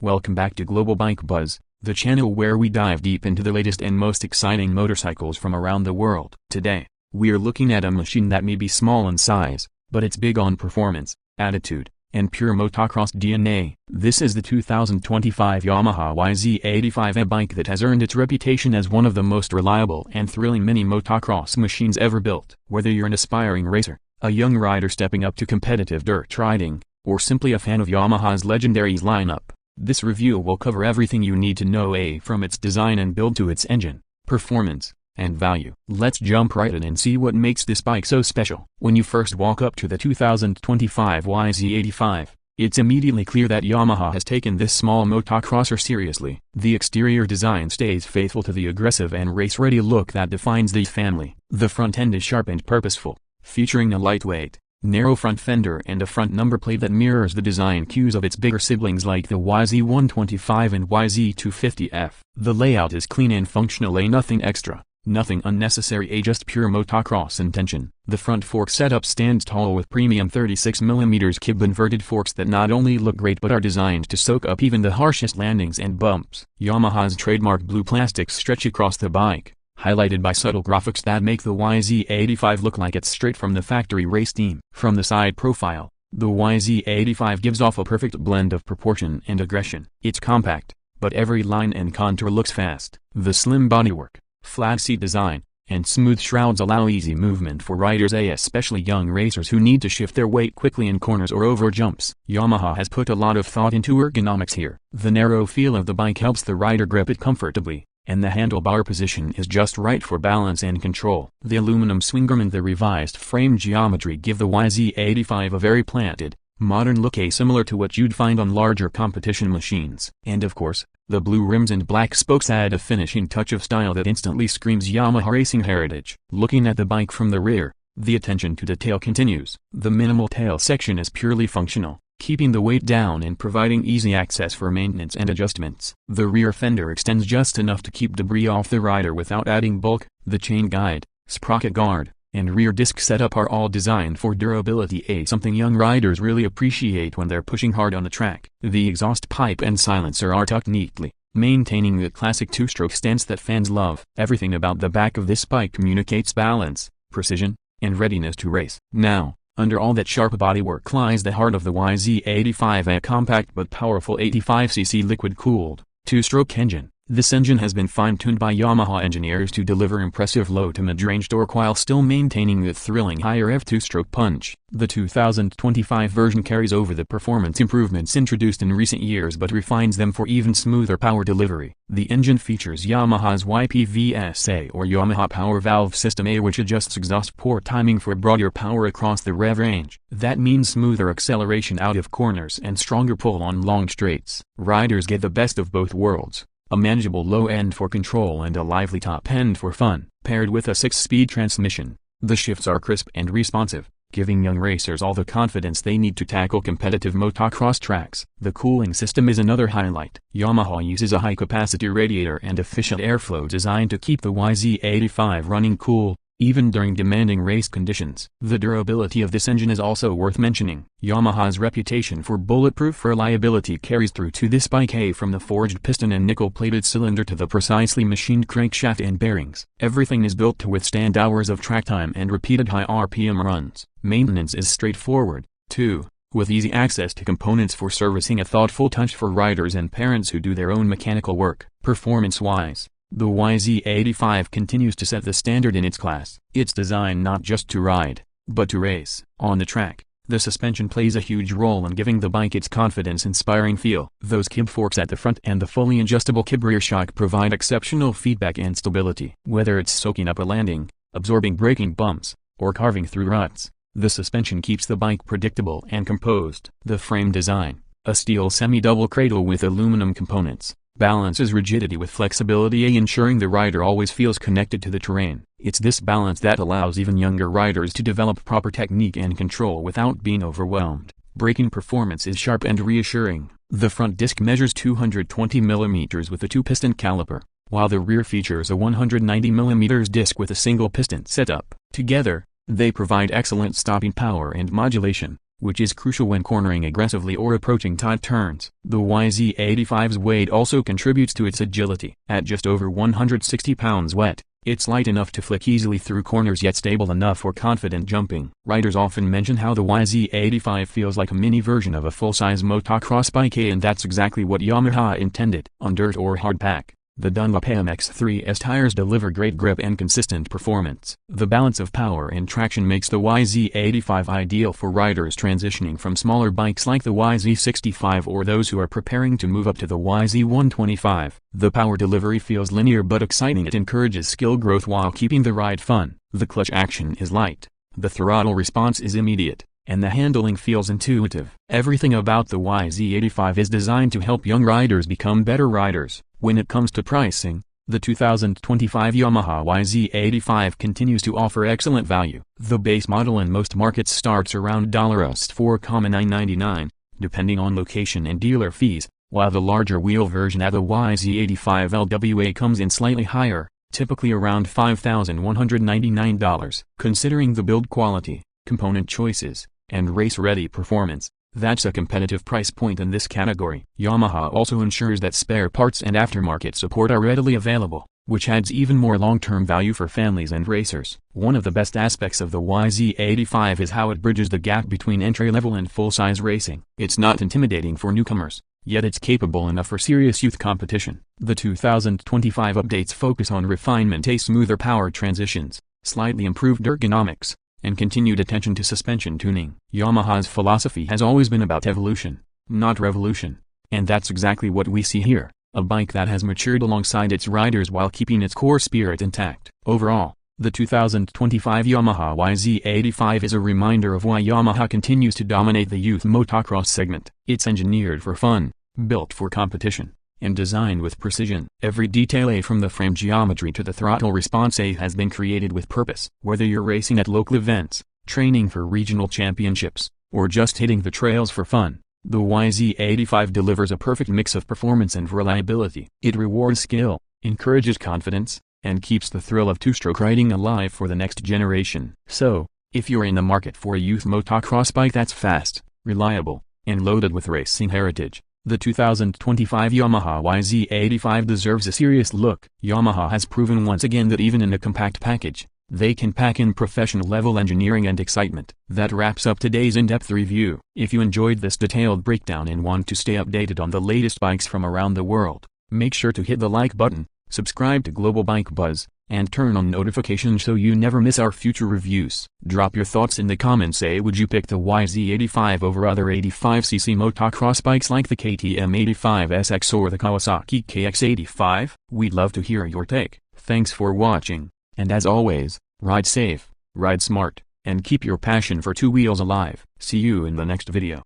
Welcome back to Global Bike Buzz, the channel where we dive deep into the latest and most exciting motorcycles from around the world. Today, we are looking at a machine that may be small in size, but it's big on performance, attitude, and pure motocross DNA. This is the 2025 Yamaha YZ85, a bike that has earned its reputation as one of the most reliable and thrilling mini motocross machines ever built. Whether you're an aspiring racer, a young rider stepping up to competitive dirt riding, or simply a fan of Yamaha's legendary lineup, this review will cover everything you need to know, from its design and build to its engine, performance, and value. Let's jump right in and see what makes this bike so special. When you first walk up to the 2025 YZ85, it's immediately clear that Yamaha has taken this small motocrosser seriously. The exterior design stays faithful to the aggressive and race-ready look that defines the family. The front end is sharp and purposeful, featuring a lightweight, narrow front fender and a front number plate that mirrors the design cues of its bigger siblings like the YZ125 and YZ250F. The layout is clean and functional, nothing extra, nothing unnecessary, just pure motocross intention. The front fork setup stands tall with premium 36mm kib inverted forks that not only look great but are designed to soak up even the harshest landings and bumps. Yamaha's trademark blue plastics stretch across the bike, highlighted by subtle graphics that make the YZ85 look like it's straight from the factory race team. From the side profile, the YZ85 gives off a perfect blend of proportion and aggression. It's compact, but every line and contour looks fast. The slim bodywork, flat seat design, and smooth shrouds allow easy movement for riders, especially young racers who need to shift their weight quickly in corners or over jumps. Yamaha has put a lot of thought into ergonomics here. The narrow feel of the bike helps the rider grip it comfortably, and the handlebar position is just right for balance and control. The aluminum swing arm and the revised frame geometry give the YZ85 a very planted, modern look, similar to what you'd find on larger competition machines. And of course, the blue rims and black spokes add a finishing touch of style that instantly screams Yamaha racing heritage. Looking at the bike from the rear, the attention to detail continues. The minimal tail section is purely functional, keeping the weight down and providing easy access for maintenance and adjustments. The rear fender extends just enough to keep debris off the rider without adding bulk. The chain guide, sprocket guard, and rear disc setup are all designed for durability, something young riders really appreciate when they're pushing hard on the track. The exhaust pipe and silencer are tucked neatly, maintaining the classic two-stroke stance that fans love. Everything about the back of this bike communicates balance, precision, and readiness to race. Now, under all that sharp bodywork lies the heart of the YZ85, a compact but powerful 85cc liquid-cooled, two-stroke engine. This engine has been fine-tuned by Yamaha engineers to deliver impressive low to mid-range torque while still maintaining the thrilling higher-rev two-stroke punch. The 2025 version carries over the performance improvements introduced in recent years but refines them for even smoother power delivery. The engine features Yamaha's YPVS, or Yamaha Power Valve System, which adjusts exhaust port timing for broader power across the rev range. That means smoother acceleration out of corners and stronger pull on long straights. Riders get the best of both worlds: a manageable low end for control and a lively top end for fun. Paired with a 6-speed transmission, the shifts are crisp and responsive, giving young racers all the confidence they need to tackle competitive motocross tracks. The cooling system is another highlight. Yamaha uses a high-capacity radiator and efficient airflow designed to keep the YZ85 running cool, even during demanding race conditions. The durability of this engine is also worth mentioning. Yamaha's reputation for bulletproof reliability carries through to this bike, from the forged piston and nickel-plated cylinder to the precisely machined crankshaft and bearings. Everything is built to withstand hours of track time and repeated high RPM runs. Maintenance is straightforward, too, with easy access to components for servicing, a thoughtful touch for riders and parents who do their own mechanical work. Performance-wise, the YZ85 continues to set the standard in its class. It's designed not just to ride, but to race. On the track, the suspension plays a huge role in giving the bike its confidence-inspiring feel. Those kib forks at the front and the fully adjustable kib rear shock provide exceptional feedback and stability. Whether it's soaking up a landing, absorbing braking bumps, or carving through ruts, the suspension keeps the bike predictable and composed. The frame design, a steel semi-double cradle with aluminum components, balances rigidity with flexibility, ensuring the rider always feels connected to the terrain. It's this balance that allows even younger riders to develop proper technique and control without being overwhelmed. Braking performance is sharp and reassuring. The front disc measures 220mm with a 2-piston caliper, while the rear features a 190mm disc with a single piston setup. Together, they provide excellent stopping power and modulation, which is crucial when cornering aggressively or approaching tight turns. The YZ85's weight also contributes to its agility. At just over 160 pounds wet, it's light enough to flick easily through corners yet stable enough for confident jumping. Riders often mention how the YZ85 feels like a mini version of a full-size motocross bike, and that's exactly what Yamaha intended. On dirt or hardpack, the Dunlop MX3's tires deliver great grip and consistent performance. The balance of power and traction makes the YZ85 ideal for riders transitioning from smaller bikes like the YZ65 or those who are preparing to move up to the YZ125. The power delivery feels linear but exciting. It encourages skill growth while keeping the ride fun. The clutch action is light, the throttle response is immediate, and the handling feels intuitive. Everything about the YZ85 is designed to help young riders become better riders. When it comes to pricing, the 2025 Yamaha YZ85 continues to offer excellent value. The base model in most markets starts around $4,999, depending on location and dealer fees, while the larger wheel version of the YZ85 LWA comes in slightly higher, typically around $5,199. Considering the build quality, component choices, and race-ready performance, that's a competitive price point in this category. Yamaha also ensures that spare parts and aftermarket support are readily available, which adds even more long-term value for families and racers. One of the best aspects of the YZ85 is how it bridges the gap between entry-level and full-size racing. It's not intimidating for newcomers, yet it's capable enough for serious youth competition. The 2025 updates focus on refinement, smoother power transitions, slightly improved ergonomics, and continued attention to suspension tuning. Yamaha's philosophy has always been about evolution, not revolution. And that's exactly what we see here, a bike that has matured alongside its riders while keeping its core spirit intact. Overall, the 2025 Yamaha YZ85 is a reminder of why Yamaha continues to dominate the youth motocross segment. It's engineered for fun, built for competition, and designed with precision. Every detail from the frame geometry to the throttle response has been created with purpose. Whether you're racing at local events, training for regional championships, or just hitting the trails for fun, the YZ85 delivers a perfect mix of performance and reliability. It rewards skill, encourages confidence, and keeps the thrill of two-stroke riding alive for the next generation. So, if you're in the market for a youth motocross bike that's fast, reliable, and loaded with racing heritage, the 2025 Yamaha YZ85 deserves a serious look. Yamaha has proven once again that even in a compact package, they can pack in professional-level engineering and excitement. That wraps up today's in-depth review. If you enjoyed this detailed breakdown and want to stay updated on the latest bikes from around the world, make sure to hit the like button, subscribe to Global Bike Buzz, and turn on notifications so you never miss our future reviews. Drop your thoughts in the comments. Would you pick the YZ85 over other 85cc motocross bikes like the KTM 85SX or the Kawasaki KX85? We'd love to hear your take. Thanks for watching, and as always, ride safe, ride smart, and keep your passion for two wheels alive. See you in the next video.